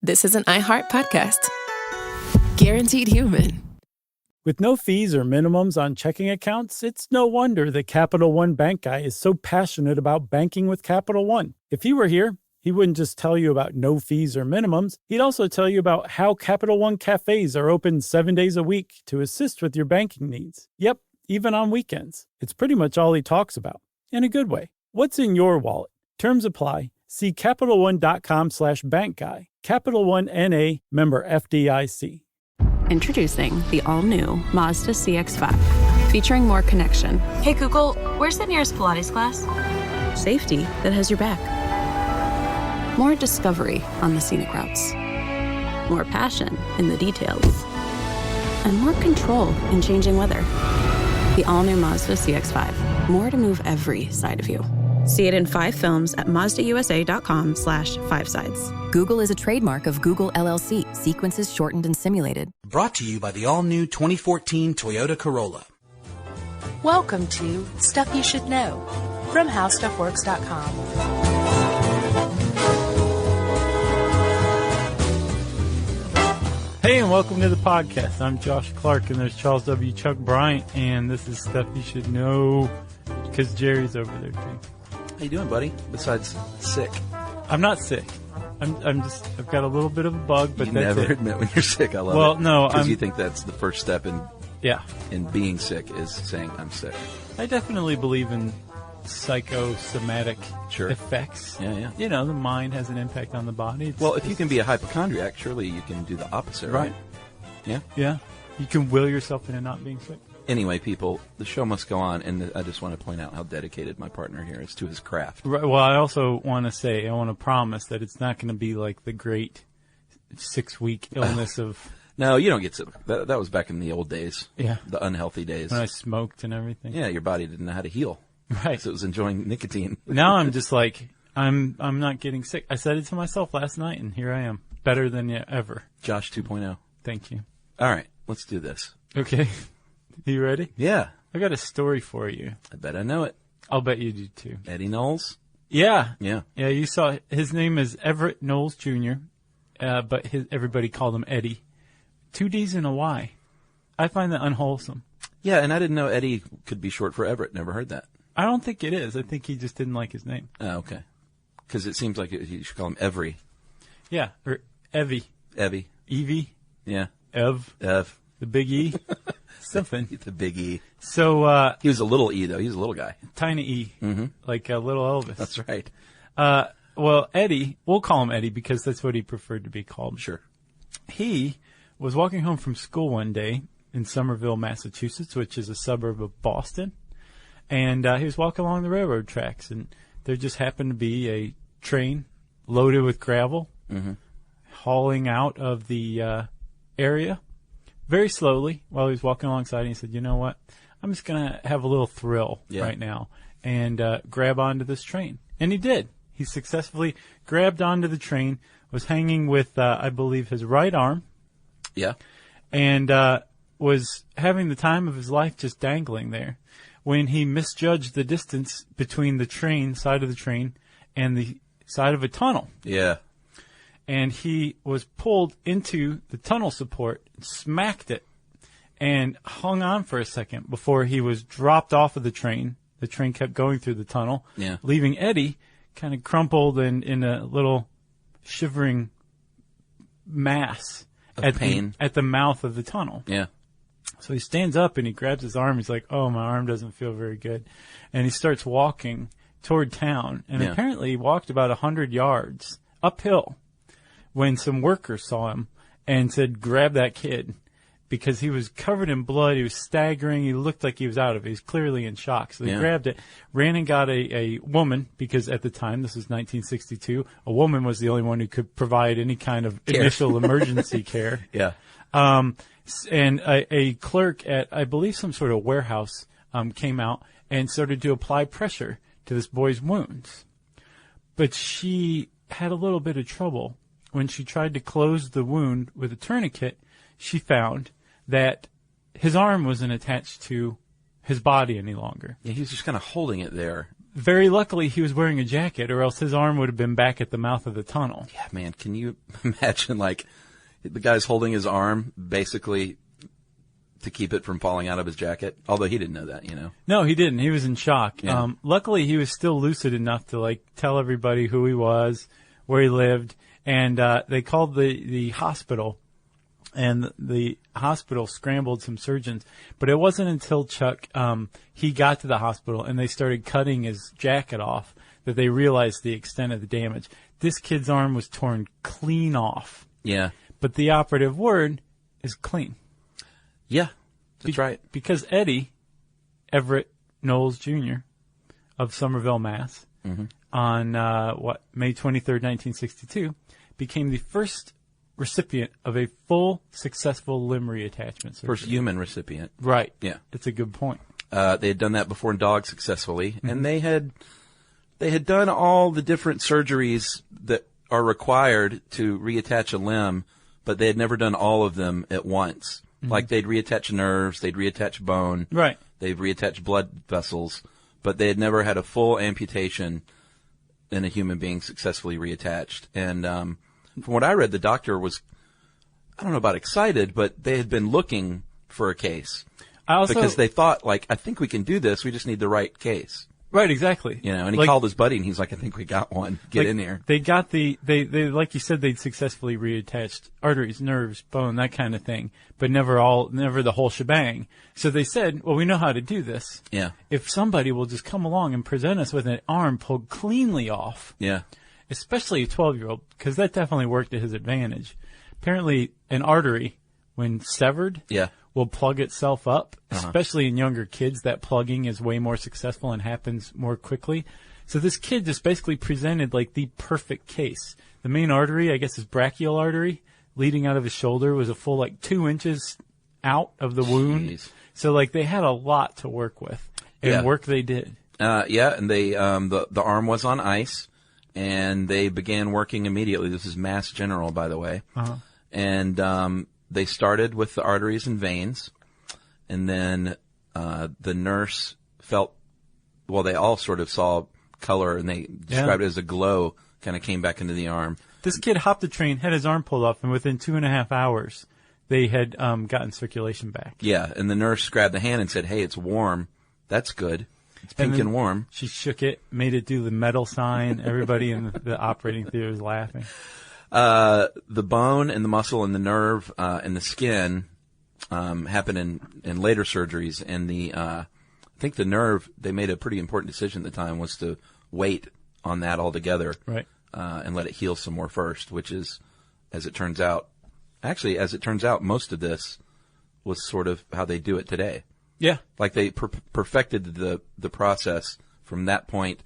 this is an iHeart podcast. Guaranteed human. With no fees or minimums on checking accounts, it's no wonder that Capital One Bank Guy is so passionate about banking with Capital One. If he were here, he wouldn't just tell you about no fees or minimums. He'd also tell you about how Capital One cafes are open 7 days a week to assist with your banking needs. Yep, even on weekends. It's pretty much all he talks about, in a good way. What's in your wallet? Terms apply. See CapitalOne.com/bankguy. Capital One N.A., member FDIC. Introducing the all-new Mazda CX-5, featuring more connection. Hey Google, where's the nearest Pilates class? Safety that has your back. More discovery on the scenic routes. More passion in the details. And more control in changing weather. The all-new Mazda CX-5. More to move every side of you. See it in 5 films at MazdaUSA.com/5sides. Google is a trademark of Google LLC. Sequences shortened and simulated. Brought to you by the all-new 2014 Toyota Corolla. Welcome to Stuff You Should Know from HowStuffWorks.com. Hey, and welcome to the podcast. I'm Josh Clark, and there's Charles W. Chuck Bryant, and this is Stuff You Should Know, because Jerry's over there, too. How you doing, buddy? Besides sick. I'm not sick. I've got a little bit of a bug, but you that's never it. admit when you're sick. I love it. Well, no, because you think that's the first step in being sick is saying I'm sick. I definitely believe in psychosomatic effects. Yeah. You know, the mind has an impact on the body. Well, if you can be a hypochondriac, surely you can do the opposite, right? Yeah? Yeah. You can will yourself into not being sick. Anyway, people, the show must go on, and I just want to point out how dedicated my partner here is to his craft. Right, well, I also want to promise that it's not going to be like the great 6-week illness of... No, you don't get sick. That was back in the old days. Yeah. The unhealthy days. When I smoked and everything. Yeah, your body didn't know how to heal. Right. So it was enjoying nicotine. Now I'm just like, I'm not getting sick. I said it to myself last night, and here I am. Better than ever. Josh 2.0. Thank you. All right, let's do this. Okay. You ready? Yeah. I got a story for you. I bet I know it. I'll bet you do, too. Eddie Knowles? Yeah. Yeah. Yeah, you saw it. His name is Everett Knowles Jr., but everybody called him Eddie. 2 D's and a Y. I find that unwholesome. Yeah, and I didn't know Eddie could be short for Everett. Never heard that. I don't think it is. I think he just didn't like his name. Oh, okay. Because it seems like you should call him Every. Yeah, or Evie. Evie. Evie. Yeah. Ev. The big E. Something. The big E. So, he was a little E, though. He was a little guy. Tiny E. Mm-hmm. Like a little Elvis. That's right. Well, Eddie, we'll call him Eddie because that's what he preferred to be called. Sure. He was walking home from school one day in Somerville, Massachusetts, which is a suburb of Boston. And he was walking along the railroad tracks, and there just happened to be a train loaded with gravel hauling out of the area very slowly while he was walking alongside. And he said, you know what? I'm just going to have a little thrill right now and grab onto this train. And he did. He successfully grabbed onto the train, was hanging with, I believe, his right arm. Yeah. And was having the time of his life just dangling there when he misjudged the distance between the side of the train, and the side of a tunnel. Yeah. And he was pulled into the tunnel support, smacked it, and hung on for a second before he was dropped off of the train. The train kept going through the tunnel, leaving Eddie kind of crumpled and in a little shivering mass of pain at the mouth of the tunnel. Yeah. So he stands up and he grabs his arm. He's like, oh, my arm doesn't feel very good. And he starts walking toward town. And apparently he walked about 100 yards uphill when some workers saw him and said, grab that kid. Because he was covered in blood. He was staggering. He looked like he was out of it. He was clearly in shock. So they grabbed it, ran and got a woman, because at the time, this was 1962, a woman was the only one who could provide any kind of initial emergency care. Yeah. And a clerk at, I believe, some sort of warehouse came out and started to apply pressure to this boy's wounds. But she had a little bit of trouble. When she tried to close the wound with a tourniquet, she found that his arm wasn't attached to his body any longer. Yeah, he was just kind of holding it there. very luckily he was wearing a jacket, or else his arm would have been back at the mouth of the tunnel. Yeah, man, can you imagine, like, the guy's holding his arm, basically, to keep it from falling out of his jacket? Although he didn't know that, you know. No, he didn't. He was in shock. Yeah. Luckily, he was still lucid enough to, like, tell everybody who he was, where he lived, and they called the hospital. And the hospital scrambled some surgeons. But it wasn't until Chuck, he got to the hospital and they started cutting his jacket off that they realized the extent of the damage. This kid's arm was torn clean off. Yeah. But the operative word is clean. Yeah, that's right. Because Eddie Everett Knowles Jr. of Somerville, Mass., on, May 23rd, 1962, became the first recipient of a full, successful limb reattachment surgery. First human recipient. Right. Yeah. It's a good point. They had done that before in dogs successfully, and they had done all the different surgeries that are required to reattach a limb, but they had never done all of them at once. Like they'd reattach nerves, they'd reattach bone, Right. they'd reattach blood vessels, but they had never had a full amputation in a human being successfully reattached. And from what I read, the doctor was, I don't know about excited, but they had been looking for a case. Because they thought, like, I think we can do this, we just need the right case. Right, exactly. You know, and he called his buddy and he's like, I think we got one. Get in here. They got they like you said, they'd successfully reattached arteries, nerves, bone, that kind of thing, but never the whole shebang. So they said, well, we know how to do this. Yeah. If somebody will just come along and present us with an arm pulled cleanly off. Yeah. Especially a 12-year-old, because that definitely worked to his advantage. Apparently, an artery, when severed, will plug itself up, especially in younger kids. That plugging is way more successful and happens more quickly. So this kid just basically presented like the perfect case. The main artery, I guess, his brachial artery, leading out of his shoulder, was a full like 2 inches out of the wound. Jeez. So like they had a lot to work with, and work they did. And they the arm was on ice, and they began working immediately. This is Mass General, by the way, and they started with the arteries and veins, and then the nurse felt, well, they all sort of saw color, and they described it as a glow kind of came back into the arm. This kid hopped the train, had his arm pulled off, and within 2.5 hours, they had gotten circulation back. Yeah, and the nurse grabbed the hand and said, hey, it's warm. That's good. It's pink and warm. She shook it, made it do the metal sign. Everybody in the operating theater was laughing. The bone and the muscle and the nerve and the skin happen in later surgeries, and I think the nerve, they made a pretty important decision at the time, was to wait on that altogether, right? And let it heal some more first, which is, as it turns out, most of this was sort of how they do it today. Yeah, like they perfected the process from that point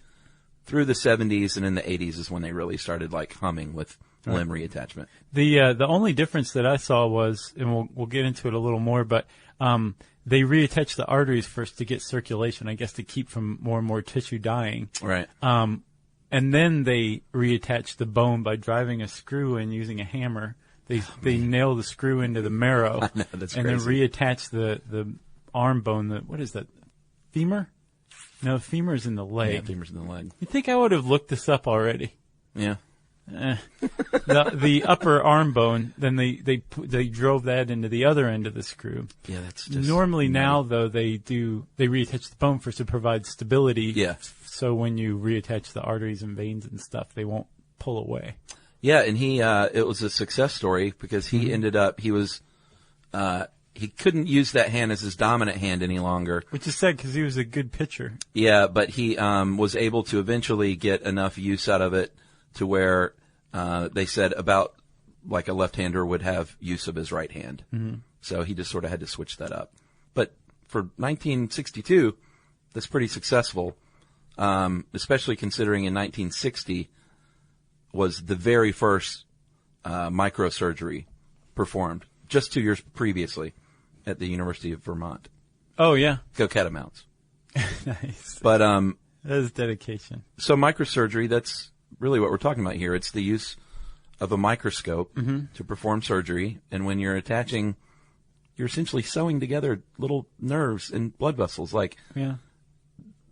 through the 70s, and in the 80s is when they really started like humming with limb reattachment. The only difference that I saw was, and we'll get into it a little more, but they reattached the arteries first to get circulation, I guess, to keep from more and more tissue dying. Right. And then they reattached the bone by driving a screw in using a hammer. They nail the screw into the marrow. I know, that's and crazy. Then reattach the arm bone. What is that? Femur? No, femur's in the leg. Yeah, femur's in the leg. You think I would have looked this up already? Yeah. The upper arm bone, then they drove that into the other end of the screw. Yeah, that's just normally now though they reattach the bone first to provide stability. Yeah. So when you reattach the arteries and veins and stuff, they won't pull away. Yeah, and it was a success story because he ended up, he couldn't use that hand as his dominant hand any longer. Which is sad because he was a good pitcher. Yeah, but he was able to eventually get enough use out of it to where they said about like a left-hander would have use of his right hand. Mm-hmm. So he just sort of had to switch that up. But for 1962, that's pretty successful, especially considering in 1960 was the very first microsurgery performed, just 2 years previously at the University of Vermont. Oh, yeah. Go Catamounts. Nice. But that is dedication. So microsurgery, that's really what we're talking about here. It's the use of a microscope to perform surgery, and when you're attaching, you're essentially sewing together little nerves and blood vessels. Like,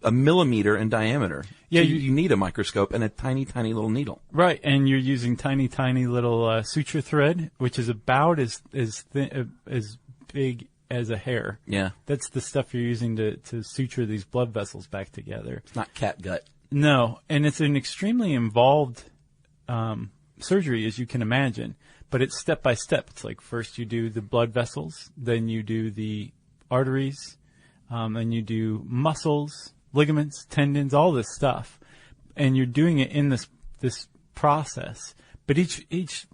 a millimeter in diameter. Yeah, so you need a microscope and a tiny, tiny little needle. Right, and you're using tiny, tiny little suture thread, which is about as big as a hair. Yeah. That's the stuff you're using to suture these blood vessels back together. It's not cat gut. No, and it's an extremely involved surgery, as you can imagine, but it's step by step. It's like first you do the blood vessels, then you do the arteries, then you do muscles, ligaments, tendons, all this stuff, and you're doing it in this process. But each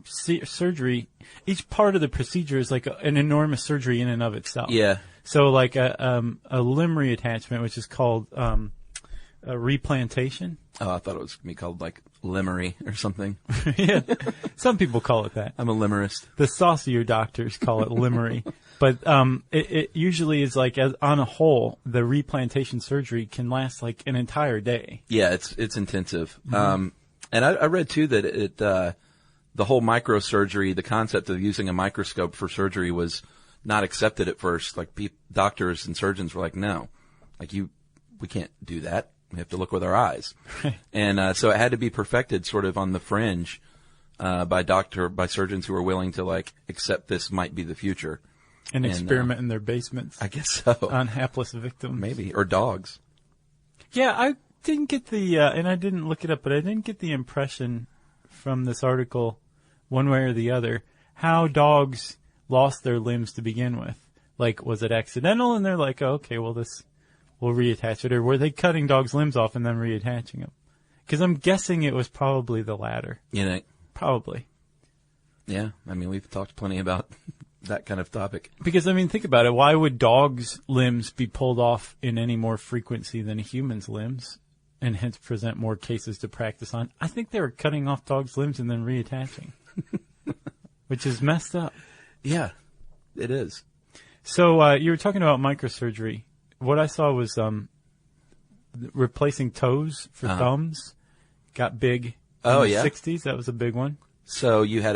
surgery, each part of the procedure is like an enormous surgery in and of itself. Yeah. So like a limb reattachment, which is called a replantation. Oh, I thought it was going to be called like limery or something. Yeah, some people call it that. I'm a limerist. The saucier doctors call it limery. But it usually is like, on a whole, the replantation surgery can last like an entire day. Yeah, it's intensive. Mm-hmm. And I read too that the whole microsurgery, the concept of using a microscope for surgery was not accepted at first. Like doctors and surgeons were like, no, like we can't do that. We have to look with our eyes. And so it had to be perfected sort of on the fringe by surgeons who were willing to like accept this might be the future. And experiment in their basements. I guess so. On hapless victims. Maybe. Or dogs. Yeah, I didn't get and I didn't look it up, but I didn't get the impression from this article, one way or the other, how dogs lost their limbs to begin with. Like, was it accidental? And they're like, oh, okay, well, we'll reattach it. Or were they cutting dogs' limbs off and then reattaching them? Because I'm guessing it was probably the latter. You know? Probably. Yeah. I mean, we've talked plenty about that kind of topic. Because, I mean, think about it. Why would dogs' limbs be pulled off in any more frequency than humans' limbs, and hence present more cases to practice on? I think they were cutting off dogs' limbs and then reattaching, which is messed up. Yeah, it is. So you were talking about microsurgery. What I saw was replacing toes for thumbs got big in the 60s. That was a big one. So you had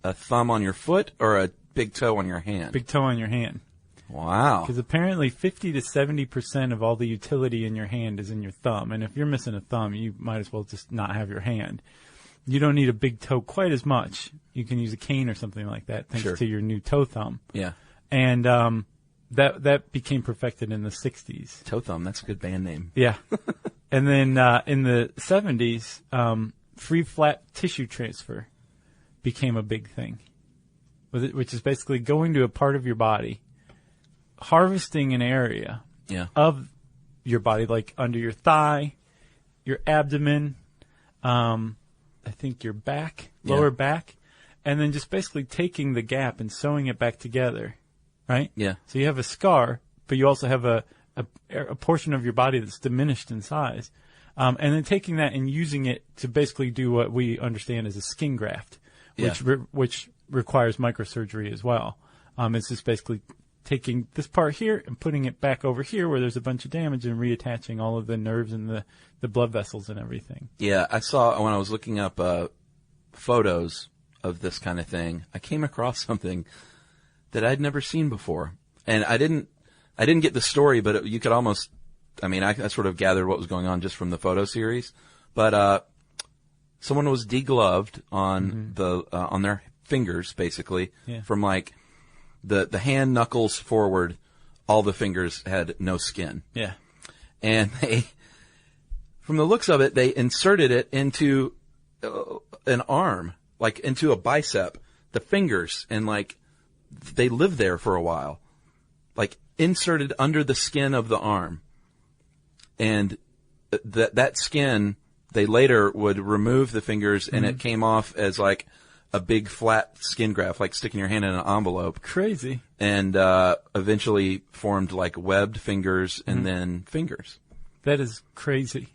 a thumb on your foot or a big toe on your hand? Big toe on your hand. Wow. Because apparently 50 to 70% of all the utility in your hand is in your thumb. And if you're missing a thumb, you might as well just not have your hand. You don't need a big toe quite as much. You can use a cane or something like that thanks to your new toe thumb. Yeah. And that became perfected in the 60s. Toe thumb, that's a good band name. Yeah. And then in the 70s, free flat tissue transfer became a big thing, which is basically going to a part of your body, harvesting an area of your body, like under your thigh, your abdomen, I think your back, lower back, and then just basically taking the gap and sewing it back together, right? Yeah. So you have a scar, but you also have a portion of your body that's diminished in size, and then taking that and using it to basically do what we understand as a skin graft, which requires microsurgery as well. It's just basically taking this part here and putting it back over here where there's a bunch of damage and reattaching all of the nerves and the blood vessels and everything. Yeah, I saw when I was looking up photos of this kind of thing, I came across something that I'd never seen before. And I didn't get the story, but you could almost, I sort of gathered what was going on just from the photo series. But someone was degloved on on their fingers, basically, from like the hand knuckles forward. All the fingers had no skin. Yeah. And they, from the looks of it, they inserted it into an arm, like into a bicep, the fingers, and like they lived there for a while, like inserted under the skin of the arm. And that skin, they later would remove the fingers and it came off as like a big flat skin graft, like sticking your hand in an envelope. Crazy. And eventually formed like webbed fingers and then fingers. That is crazy.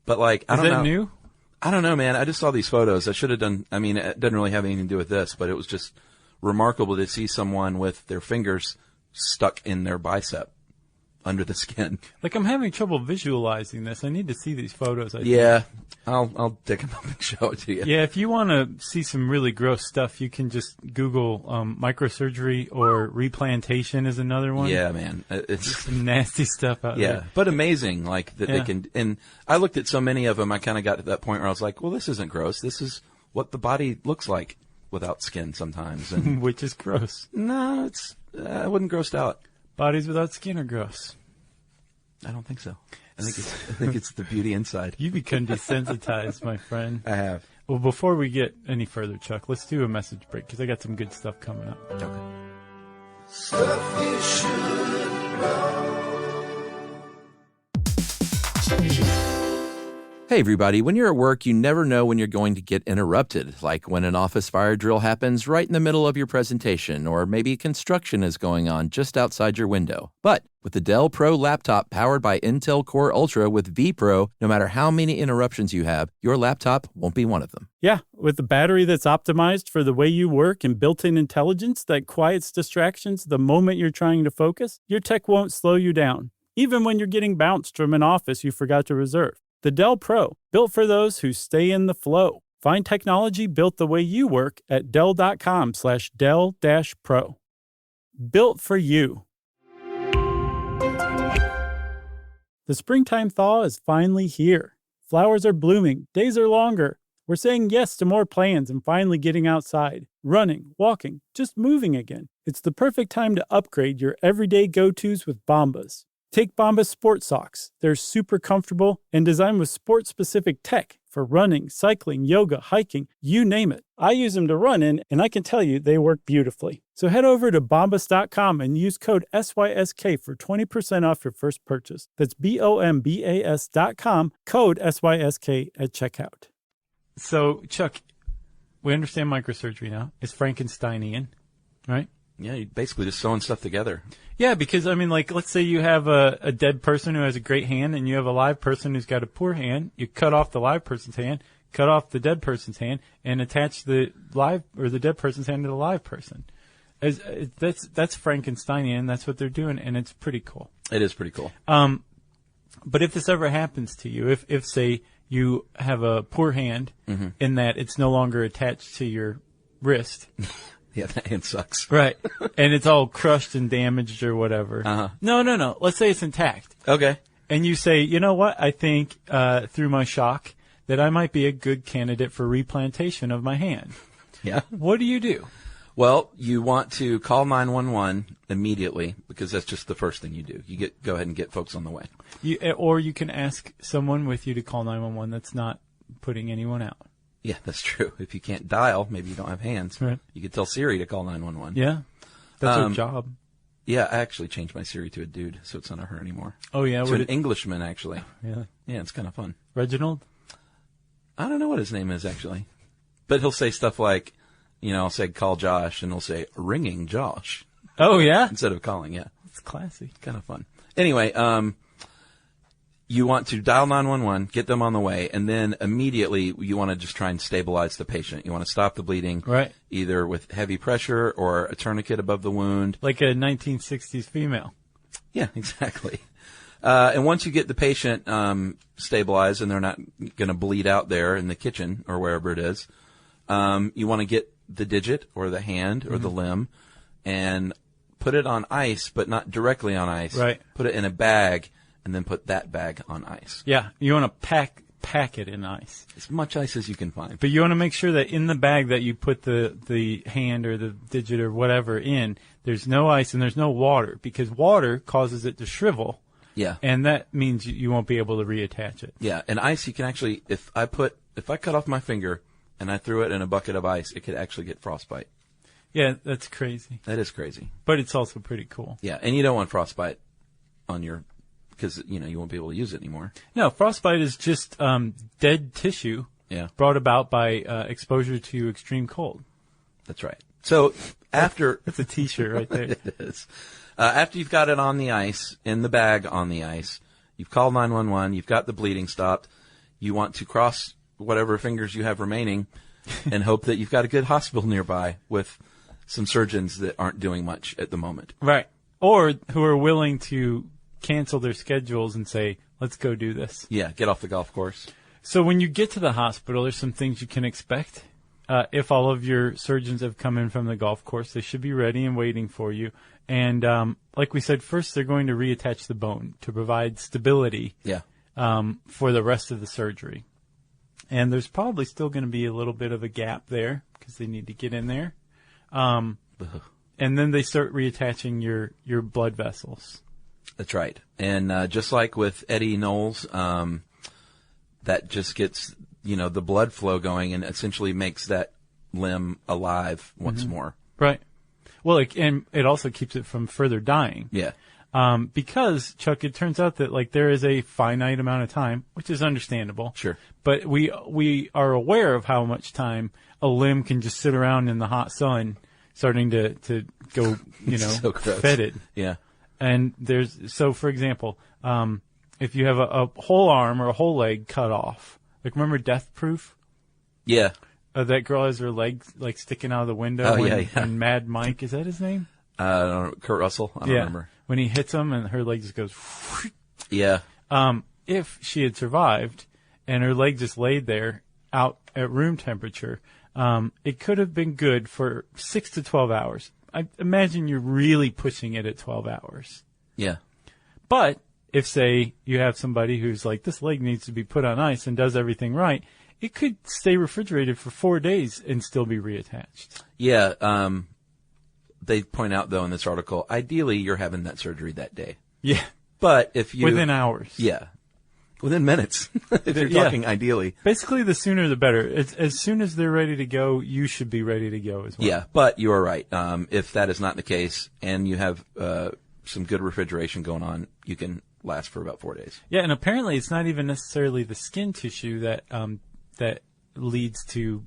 But like, I don't know. Is that new? I don't know, man. I just saw these photos. I should have done, it doesn't really have anything to do with this, but it was just remarkable to see someone with their fingers stuck in their bicep. under the skin. Like, I'm having trouble visualizing this. I need to see these photos. Yeah. I'll dig them up and show it to you. Yeah, if you want to see some really gross stuff, you can just Google microsurgery, or replantation is another one. Yeah, man. It's some nasty stuff out there. Yeah, but amazing, like, that they can. And I looked at so many of them, I kind of got to that point where I was like, well, this isn't gross. This is what the body looks like without skin sometimes. And Which is gross. no, I wouldn't grossed out. Bodies without skin are gross. I don't think so. I think it's the beauty inside. You become desensitized, my friend. I have. Well, before we get any further, Chuck, let's do a message break because I got some good stuff coming up. Okay. Stuff you should know. Hey, everybody. When you're at work, you never know when you're going to get interrupted, like when an office fire drill happens right in the middle of your presentation, or maybe construction is going on just outside your window. But with the Dell Pro laptop powered by Intel Core Ultra with vPro, no matter how many interruptions you have, your laptop won't be one of them. Yeah, with a battery that's optimized for the way you work and built-in intelligence that quiets distractions the moment you're trying to focus, your tech won't slow you down, even when you're getting bounced from an office you forgot to reserve. The Dell Pro, built for those who stay in the flow. Find technology built the way you work at Dell.com/Dell-Pro. Built for you. The springtime thaw is finally here. Flowers are blooming, days are longer. We're saying yes to more plans and finally getting outside, running, walking, just moving again. It's the perfect time to upgrade your everyday go-tos with Bombas. Take Bombas Sport Socks. They're super comfortable and designed with sport-specific tech for running, cycling, yoga, hiking, you name it. I use them to run in, and I can tell you they work beautifully. So head over to Bombas.com and use code SYSK for 20% off your first purchase. That's BOMBAS.com, code SYSK at checkout. So, Chuck, we understand microsurgery now. It's Frankensteinian, right? Yeah, you're basically just sewing stuff together. Yeah, because, I mean, like, let's say you have a dead person who has a great hand and you have a live person who's got a poor hand. You cut off the live person's hand, cut off the dead person's hand, and attach the live or the dead person's hand to the live person. That's Frankensteinian. That's what they're doing, and it's pretty cool. It is pretty cool. But if this ever happens to you, if say you have a poor hand in that it's no longer attached to your wrist. Yeah, that hand sucks. Right. And it's all crushed and damaged or whatever. Uh-huh. No. Let's say it's intact. Okay. And you say, you know what? I think through my shock that I might be a good candidate for replantation of my hand. Yeah. What do you do? Well, you want to call 911 immediately because that's just the first thing you do. You go ahead and get folks on the way. Or you can ask someone with you to call 911 that's not putting anyone out. Yeah, that's true. If you can't dial, maybe you don't have hands. Right. You could tell Siri to call 911. Yeah. That's her job. Yeah, I actually changed my Siri to a dude, so it's not a her anymore. Oh, yeah? To an Englishman, actually. Yeah. Yeah, it's kind of fun. Reginald? I don't know what his name is, actually. But he'll say stuff like, I'll say, call Josh, and he'll say, ringing Josh. Oh, yeah? Instead of calling, yeah. It's classy. Kind of fun. Anyway, you want to dial 911, get them on the way, and then immediately you want to just try and stabilize the patient. You want to stop the bleeding, right? Either with heavy pressure or a tourniquet above the wound. Like a 1960s female. Yeah, exactly. And once you get the patient stabilized and they're not going to bleed out there in the kitchen or wherever it is, you want to get the digit or the hand or the limb and put it on ice, but not directly on ice. Right. Put it in a bag. And then put that bag on ice. Yeah, you want to pack it in ice. As much ice as you can find. But you want to make sure that in the bag that you put the hand or the digit or whatever in, there's no ice and there's no water, because water causes it to shrivel. Yeah. And that means you won't be able to reattach it. Yeah, and ice you can actually, if I cut off my finger and I threw it in a bucket of ice, it could actually get frostbite. Yeah, that's crazy. That is crazy. But it's also pretty cool. Yeah, and you don't want frostbite on your... because, you won't be able to use it anymore. No, frostbite is just dead tissue brought about by exposure to extreme cold. That's right. So after... That's a T-shirt right there. It is. After you've got it on the ice, in the bag on the ice, you've called 911, you've got the bleeding stopped, you want to cross whatever fingers you have remaining and hope that you've got a good hospital nearby with some surgeons that aren't doing much at the moment. Right. Or who are willing to cancel their schedules and say, let's go do this. Yeah, get off the golf course. So when you get to the hospital, there's some things you can expect. If all of your surgeons have come in from the golf course, they should be ready and waiting for you. And like we said, first they're going to reattach the bone to provide stability for the rest of the surgery. And there's probably still going to be a little bit of a gap there because they need to get in there. And then they start reattaching your blood vessels. That's right. And just like with Eddie Knowles, that just gets, the blood flow going and essentially makes that limb alive once more. Right. Well, and it also keeps it from further dying. Yeah. Because, Chuck, it turns out that, there is a finite amount of time, which is understandable. Sure. But we are aware of how much time a limb can just sit around in the hot sun starting to go, So gross. fetid. Yeah. And so for example, if you have a whole arm or a whole leg cut off, remember Death Proof? Yeah. That girl has her leg sticking out of the window. And Mad Mike, is that his name? I don't know, Kurt Russell? I don't remember. When he hits him and her leg just goes. Yeah. If she had survived and her leg just laid there out at room temperature, it could have been good for 6 to 12 hours. I imagine you're really pushing it at 12 hours. Yeah. But if, say, you have somebody who's like, this leg needs to be put on ice and does everything right, it could stay refrigerated for 4 days and still be reattached. Yeah. They point out, though, in this article, ideally you're having that surgery that day. Yeah. But if you... Within hours. Yeah. Within minutes, if you're talking ideally. Basically, the sooner the better. As soon as they're ready to go, you should be ready to go as well. Yeah, but you are right. If that is not the case and you have some good refrigeration going on, you can last for about 4 days. Yeah, and apparently it's not even necessarily the skin tissue that leads to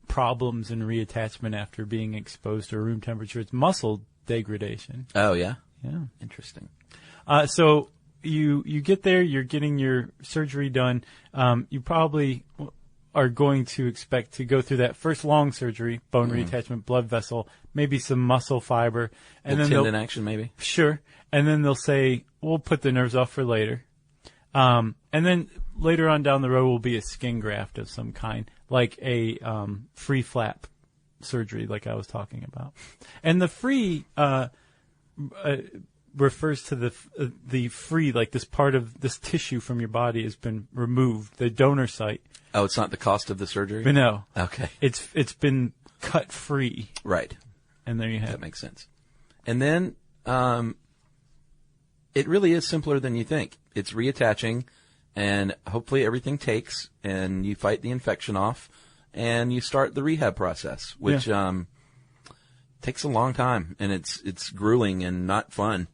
problems in reattachment after being exposed to room temperature. It's muscle degradation. Oh, yeah? Yeah. Interesting. So you get there, you're getting your surgery done. You probably are going to expect to go through that first long surgery, bone reattachment, blood vessel, maybe some muscle fiber. And then tendon action, maybe? Sure. And then they'll say, we'll put the nerves off for later. And then later on down the road will be a skin graft of some kind, like a free flap surgery like I was talking about. And the free refers to the free, like this part of this tissue from your body has been removed, the donor site. Oh, it's not the cost of the surgery? But no. Okay. It's been cut free. Right. And there you have it. That makes sense. And then it really is simpler than you think. It's reattaching, and hopefully everything takes, and you fight the infection off, and you start the rehab process, which takes a long time, and it's grueling and not fun.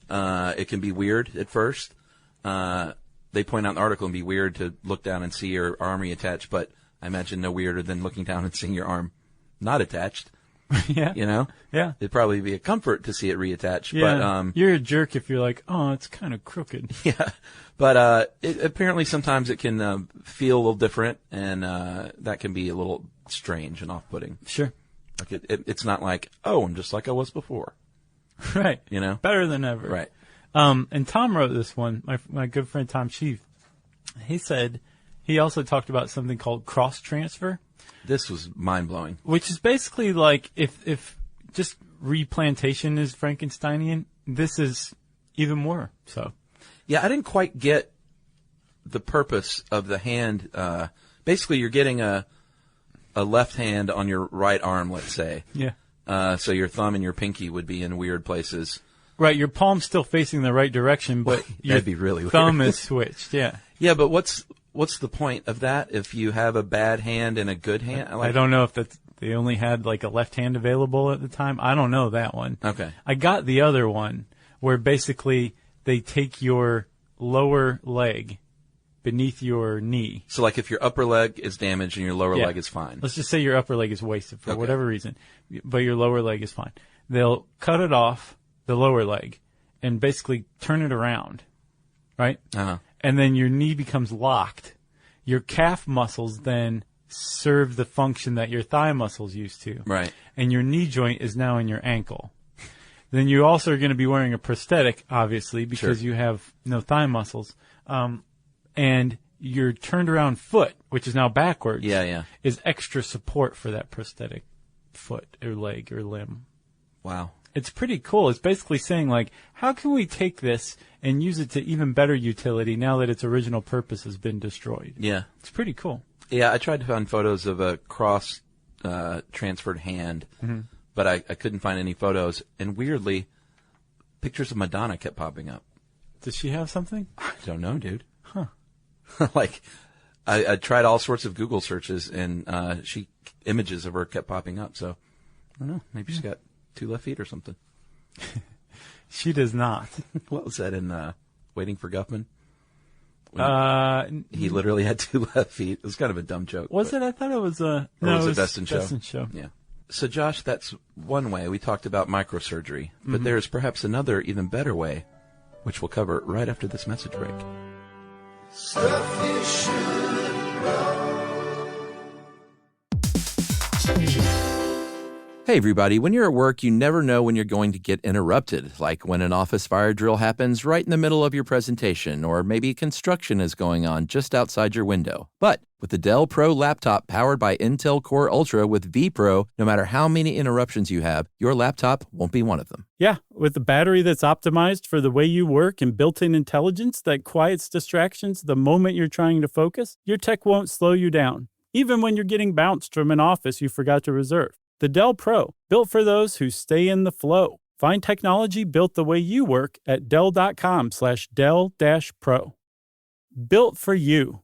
It can be weird at first. They point out in the article, it'd be weird to look down and see your arm reattached, but I imagine no weirder than looking down and seeing your arm not attached. Yeah. Yeah. It'd probably be a comfort to see it reattached. Yeah. But, you're a jerk if you're like, oh, it's kind of crooked. Yeah. But apparently sometimes it can feel a little different, and that can be a little strange and off-putting. Sure. Like it's not like, oh, I'm just like I was before. Right. Better than ever. Right. And Tom wrote this one, my good friend Tom Chief. He said he also talked about something called cross-transfer. This was mind-blowing. Which is basically like if just replantation is Frankensteinian, this is even more so. Yeah, I didn't quite get the purpose of the hand. Basically, you're getting a left hand on your right arm, let's say. Yeah. So your thumb and your pinky would be in weird places. Right, your palm's still facing the right direction, but your That'd be really thumb weird. is switched. Yeah. Yeah, but what's the point of that if you have a bad hand and a good hand? I don't know if they only had like a left hand available at the time. I don't know that one. Okay. I got the other one where basically they take your lower leg beneath your knee. So like if your upper leg is damaged and your lower leg is fine. Let's just say your upper leg is wasted for whatever reason, but your lower leg is fine. They'll cut it off, the lower leg, and basically turn it around, right? Uh-huh. And then your knee becomes locked. Your calf muscles then serve the function that your thigh muscles used to. Right. And your knee joint is now in your ankle. then you also are going to be wearing a prosthetic, obviously, because Sure. you have no thigh muscles. And your turned around foot, which is now backwards, is extra support for that prosthetic foot or leg or limb. Wow. It's pretty cool. It's basically saying, like, how can we take this and use it to even better utility now that its original purpose has been destroyed? Yeah. It's pretty cool. Yeah, I tried to find photos of a cross transferred hand, but I couldn't find any photos. And weirdly, pictures of Madonna kept popping up. Does she have something? I don't know, dude. Huh. Like, I tried all sorts of Google searches, and images of her kept popping up. So, I don't know. Maybe she's got 2 left feet or something. She does not. What was that in Waiting for Guffman? He He literally had 2 left feet. It was kind of a dumb joke. Was it? I thought it was Or no, was it it Best in Show? Best in Show. Yeah. So, Josh, that's one way. We talked about microsurgery. But there's perhaps another, even better way, which we'll cover right after this message break. Stuff you should know. Hey everybody, when you're at work, you never know when you're going to get interrupted, like when an office fire drill happens right in the middle of your presentation, or maybe construction is going on just outside your window. But with the Dell Pro laptop powered by Intel Core Ultra with vPro, no matter how many interruptions you have, your laptop won't be one of them. Yeah, with the battery that's optimized for the way you work and built-in intelligence that quiets distractions the moment you're trying to focus, your tech won't slow you down, even when you're getting bounced from an office you forgot to reserve. The Dell Pro, built for those who stay in the flow. Find technology built the way you work at Dell.com/Dell-Pro. Built for you.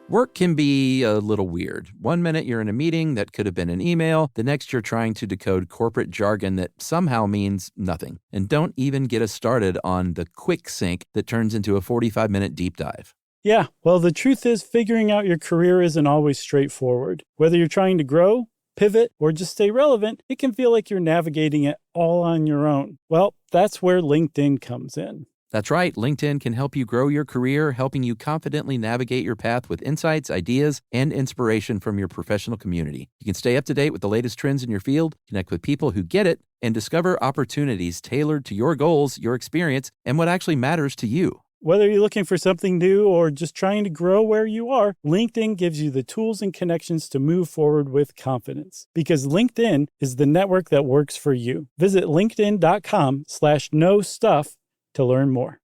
Work can be a little weird. One minute you're in a meeting that could have been an email. The next you're trying to decode corporate jargon that somehow means nothing. And don't even get us started on the quick sync that turns into a 45-minute deep dive. Yeah, well, the truth is figuring out your career isn't always straightforward. Whether you're trying to grow, pivot, or just stay relevant, it can feel like you're navigating it all on your own. Well, that's where LinkedIn comes in. That's right. LinkedIn can help you grow your career, helping you confidently navigate your path with insights, ideas, and inspiration from your professional community. You can stay up to date with the latest trends in your field, connect with people who get it, and discover opportunities tailored to your goals, your experience, and what actually matters to you. Whether you're looking for something new or just trying to grow where you are, LinkedIn gives you the tools and connections to move forward with confidence. Because LinkedIn is the network that works for you. Visit linkedin.com/knowstuff to learn more.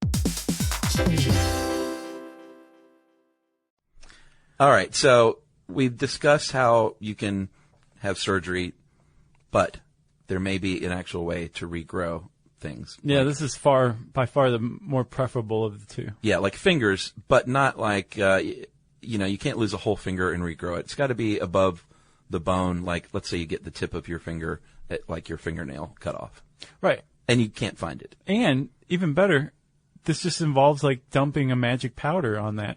All right, so we've discussed how you can have surgery, but there may be an actual way to regrow things. Yeah, this is by far the more preferable of the two. Yeah, like fingers, but not like, you can't lose a whole finger and regrow it. It's got to be above the bone, like let's say you get the tip of your finger, like your fingernail cut off. Right. And you can't find it. And even better, this just involves like dumping a magic powder on that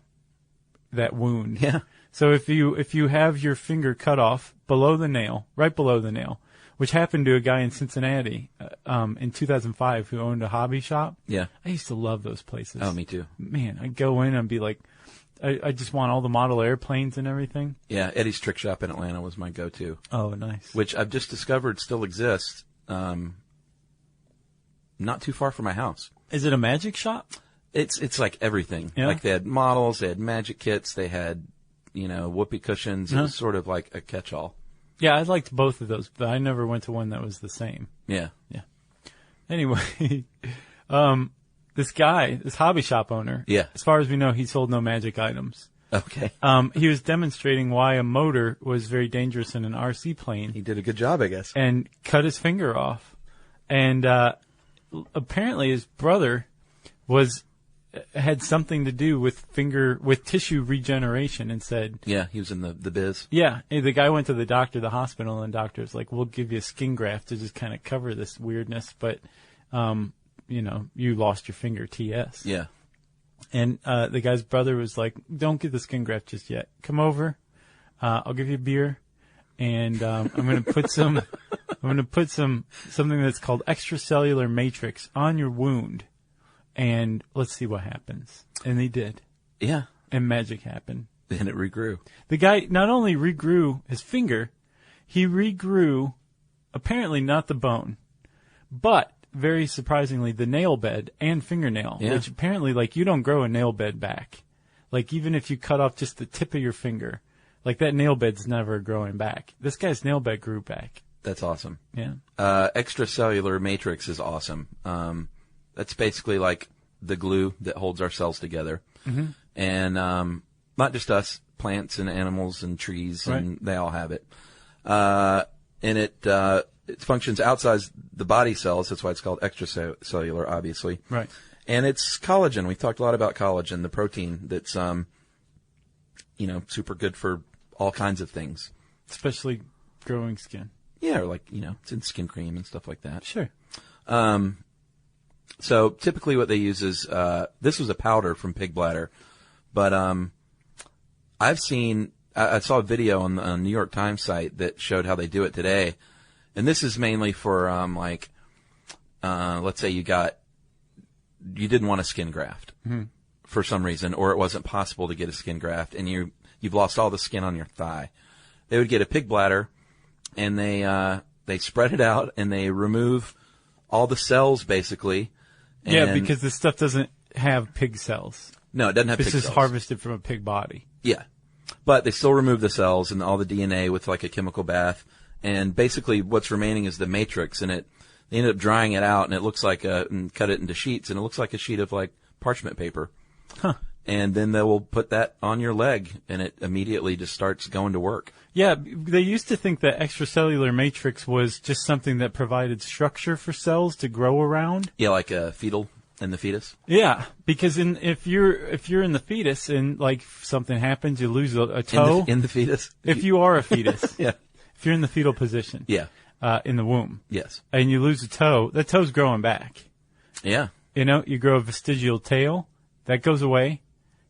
wound. Yeah. So if you have your finger cut off below the nail, right below the nail, which happened to a guy in Cincinnati in 2005 who owned a hobby shop. Yeah. I used to love those places. Oh, me too. Man, I'd go in and be like, I just want all the model airplanes and everything. Yeah, Eddie's Trick Shop in Atlanta was my go-to. Oh, nice. Which I've just discovered still exists, not too far from my house. Is it a magic shop? It's like everything. Yeah? Like they had models, they had magic kits, they had, whoopee cushions. It was sort of like a catch-all. Yeah, I liked both of those, but I never went to one that was the same. Yeah. Yeah. Anyway, this hobby shop owner, yeah, as far as we know, he sold no magic items. Okay. He was demonstrating why a motor was very dangerous in an RC plane. He did a good job, I guess. And cut his finger off. And apparently his brother had something to do with tissue regeneration and said... Yeah, he was in the biz. Yeah, the guy went to the hospital, and the doctor's like, we'll give you a skin graft to just kind of cover this weirdness, but, you lost your finger, TS. Yeah. And the guy's brother was like, don't get the skin graft just yet. Come over, I'll give you a beer, and I'm going to put something that's called extracellular matrix on your wound. And let's see what happens. And they did. Yeah. And magic happened. And it regrew. The guy not only regrew his finger, he regrew apparently not the bone, but very surprisingly the nail bed and fingernail, which apparently like you don't grow a nail bed back. Like even if you cut off just the tip of your finger, like that nail bed's never growing back. This guy's nail bed grew back. That's awesome. Yeah. Extracellular matrix is awesome. That's basically like the glue that holds our cells together. Mm-hmm. And not just us, plants and animals and trees, and they all have it. And it functions outside the body cells. That's why it's called extracellular, obviously. Right. And it's collagen. We've talked a lot about collagen, the protein that's, super good for all kinds of things. Especially growing skin. Yeah, or like, it's in skin cream and stuff like that. Sure. So typically what they use is, this was a powder from pig bladder, but, I saw a video on the New York Times site that showed how they do it today. And this is mainly for, let's say you didn't want a skin graft for some reason, or it wasn't possible to get a skin graft and you've lost all the skin on your thigh. They would get a pig bladder and they spread it out and they remove all the cells basically. Yeah, because this stuff doesn't have pig cells. No, it doesn't have pig cells. This is harvested from a pig body. Yeah. But they still remove the cells and all the DNA with like a chemical bath. And basically what's remaining is the matrix, and they ended up drying it out, and it looks like and cut it into sheets, and it looks like a sheet of like parchment paper. Huh. And then they will put that on your leg, and it immediately just starts going to work. Yeah, they used to think that extracellular matrix was just something that provided structure for cells to grow around. Yeah, like a fetal in the fetus. Yeah, because if you're in the fetus and like something happens, you lose a toe in the fetus. If you are a fetus, yeah. If you're in the fetal position, yeah, in the womb, yes, and you lose a toe, that toe's growing back. Yeah, you grow a vestigial tail, that goes away.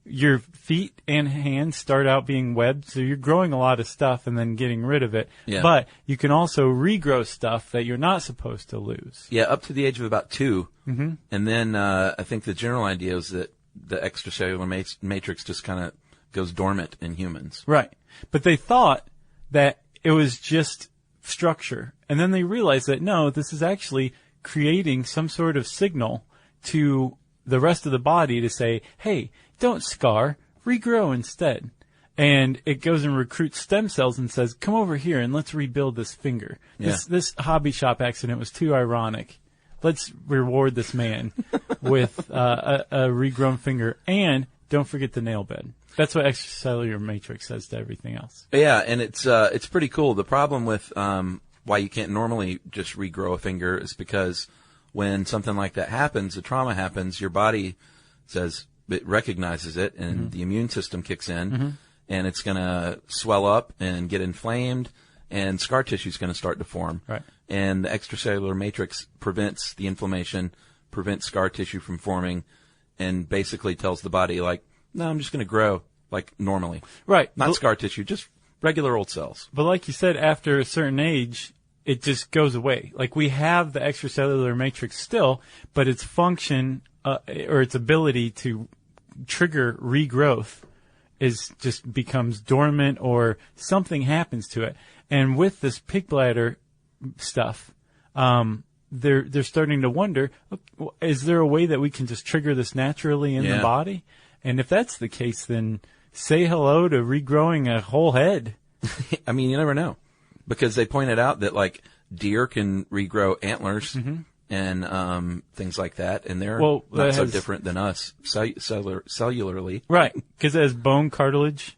Your feet and hands start out being webbed, so you're growing a lot of stuff and then getting rid of it. Yeah. But you can also regrow stuff that you're not supposed to lose. Yeah, up to the age of about 2. Mm-hmm. And then I think the general idea is that the extracellular matrix just kind of goes dormant in humans. Right. But they thought that it was just structure. And then they realized that, no, this is actually creating some sort of signal to the rest of the body to say, hey, don't scar, regrow instead. And it goes and recruits stem cells and says, come over here and let's rebuild this finger. Yeah. This hobby shop accident was too ironic. Let's reward this man with a regrown finger. And don't forget the nail bed. That's what extracellular matrix says to everything else. Yeah, and it's pretty cool. The problem with why you can't normally just regrow a finger is because when something like that happens, a trauma happens, your body says, it recognizes it, and the immune system kicks in, and it's going to swell up and get inflamed, and scar tissue is going to start to form. Right. And the extracellular matrix prevents the inflammation, prevents scar tissue from forming, and basically tells the body, like, no, I'm just going to grow like normally. Right. Not scar tissue, just regular old cells. But like you said, after a certain age, it just goes away. Like we have the extracellular matrix still, but its function or its ability to trigger regrowth just becomes dormant, or something happens to it. And with this pig bladder stuff, they're starting to wonder, is there a way that we can just trigger this naturally in the body? And if that's the case, then say hello to regrowing a whole head. I mean, you never know, because they pointed out that like deer can regrow antlers and things like that, and they're not so different than us cellularly. Right, because it has bone, cartilage,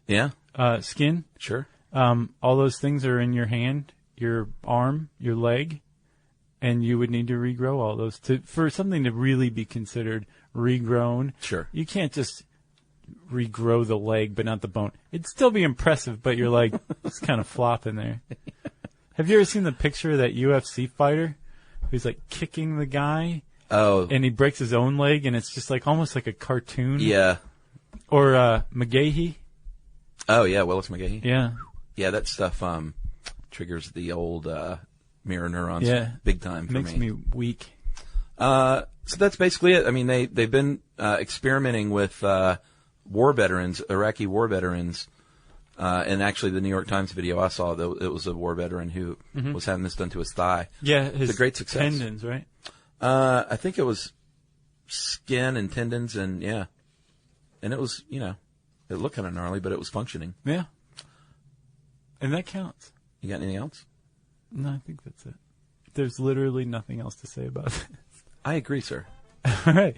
skin. Sure. All those things are in your hand, your arm, your leg, and you would need to regrow all those for something to really be considered regrown. Sure. You can't just regrow the leg but not the bone. It'd still be impressive, but you're like just kind of flopping there. Have you ever seen the picture of that UFC fighter who's like kicking the guy? Oh. And he breaks his own leg, and it's just like almost like a cartoon. Yeah. Or McGahee. Oh yeah, Willis McGahee. Yeah. Yeah, that stuff triggers the old mirror neurons big time for Makes me weak. So that's basically it. I mean, they've been experimenting with war veterans, Iraqi war veterans, and actually the New York Times video I saw, though, it was a war veteran who was having this done to his thigh. Yeah, his it's a great success. tendons, right? I think it was skin and tendons, and yeah. And it was, it looked kind of gnarly, but it was functioning. Yeah. And that counts. You got anything else? No, I think that's it. There's literally nothing else to say about it. I agree, sir. All right.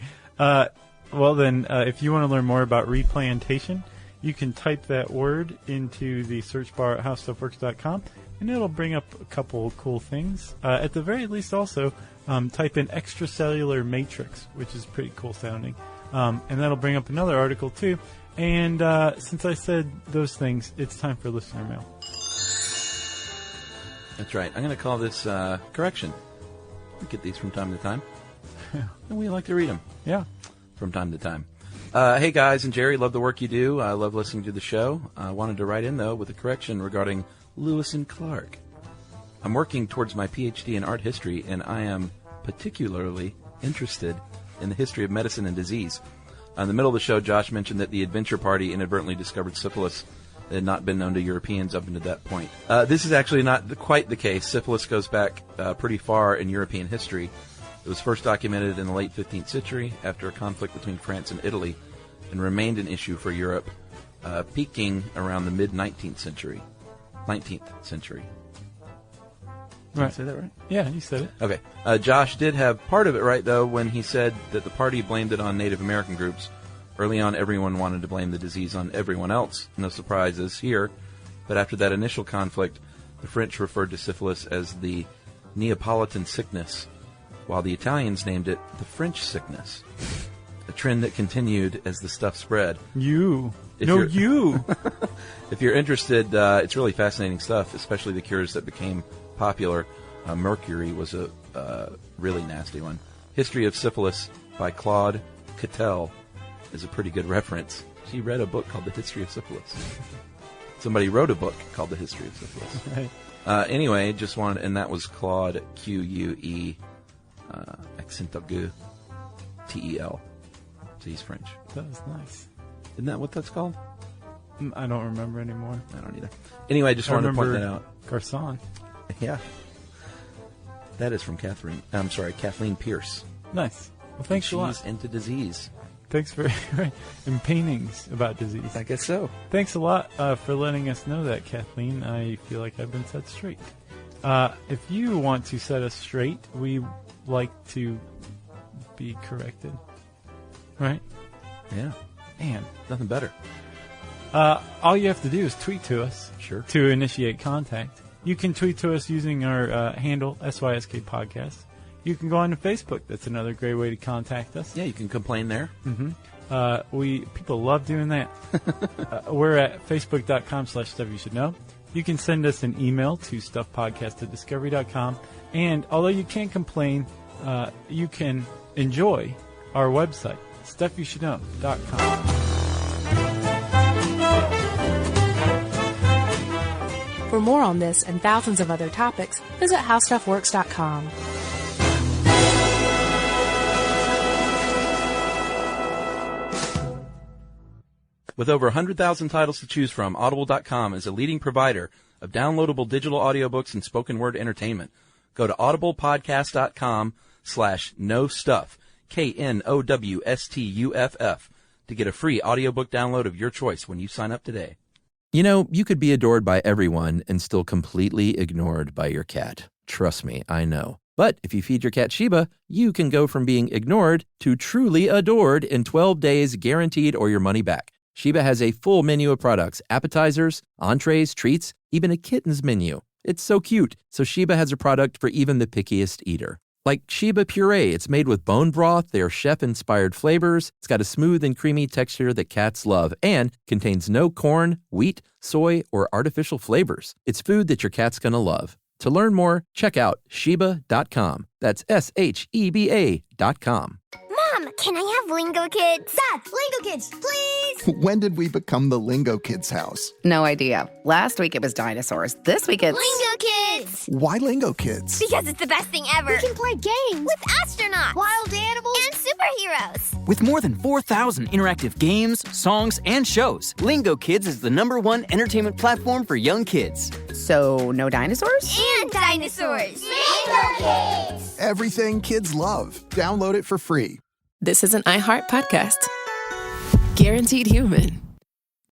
Well, then, if you want to learn more about replantation, you can type that word into the search bar at howstuffworks.com, and it'll bring up a couple of cool things. At the very least, also, type in extracellular matrix, which is pretty cool sounding. And that'll bring up another article, too. And since I said those things, it's time for listener mail. That's right. I'm going to call this correction. We get these from time to time. And we like to read them. Yeah. From time to time. Hey, guys and Jerry, love the work you do. I love listening to the show. I wanted to write in, though, with a correction regarding Lewis and Clark. I'm working towards my PhD in art history, and I am particularly interested in the history of medicine and disease. In the middle of the show, Josh mentioned that the adventure party inadvertently discovered syphilis. It had not been known to Europeans up until that point. This is actually not quite the case. Syphilis goes back pretty far in European history. It was first documented in the late 15th century after a conflict between France and Italy, and remained an issue for Europe, peaking around the mid-19th century. 19th century. Did I say that right? Yeah, you said it. Okay. Josh did have part of it right, though, when he said that the party blamed it on Native American groups. Early on, everyone wanted to blame the disease on everyone else. No surprises here. But after that initial conflict, the French referred to syphilis as the Neapolitan sickness, while the Italians named it the French sickness. A trend that continued as the stuff spread. You. If you're interested, it's really fascinating stuff, especially the cures that became popular. Mercury was a really nasty one. History of Syphilis by Claude Cattell is a pretty good reference. He read a book called The History of Syphilis. Somebody wrote a book called The History of Syphilis. Right. Anyway, just wanted, and that was Claude, Q-U-E, accent aigu, T-E-L. So he's French. That was nice. Isn't that what that's called? I don't remember anymore. I don't either. Anyway, just wanted to point that out. Garcon. Yeah. That is from Kathleen Pierce. Nice. Well, thanks a lot. She's into disease. Thanks for and paintings about disease. I guess so. Thanks a lot for letting us know that, Kathleen. I feel like I've been set straight. If you want to set us straight, we like to be corrected. Right? Yeah. Man. Nothing better. All you have to do is tweet to us. Sure. To initiate contact. You can tweet to us using our handle, SYSK Podcast. You can go on to Facebook. That's another great way to contact us. Yeah, you can complain there. Mm-hmm. People love doing that. We're at facebook.com/StuffYouShouldKnow. You can send us an email to stuffpodcast@discovery.com. And although you can't complain, you can enjoy our website, StuffYouShouldKnow.com. For more on this and thousands of other topics, visit HowStuffWorks.com. With over 100,000 titles to choose from, Audible.com is a leading provider of downloadable digital audiobooks and spoken word entertainment. Go to audiblepodcast.com/knowstuff, KNOWSTUFF, to get a free audiobook download of your choice when you sign up today. You know, you could be adored by everyone and still completely ignored by your cat. Trust me, I know. But if you feed your cat Sheba, you can go from being ignored to truly adored in 12 days guaranteed or your money back. Sheba has a full menu of products, appetizers, entrees, treats, even a kitten's menu. It's so cute. So Sheba has a product for even the pickiest eater. Like Sheba Puree, it's made with bone broth. They are chef-inspired flavors. It's got a smooth and creamy texture that cats love and contains no corn, wheat, soy, or artificial flavors. It's food that your cat's going to love. To learn more, check out Sheba.com. That's SHEBA.com. Mom, can I have Lingo Kids? Dad, Lingo Kids, please! When did we become the Lingo Kids house? No idea. Last week it was dinosaurs. This week it's... Lingo Kids! Why Lingo Kids? Because it's the best thing ever. We can play games with astronauts, wild animals, and superheroes. heroes. With more than 4,000 interactive games, songs, and shows, Lingo Kids is the #1 entertainment platform for young kids. So, no dinosaurs? And dinosaurs. Lingo Kids. Everything kids love. Download it for free. This is an iHeart podcast. Guaranteed human.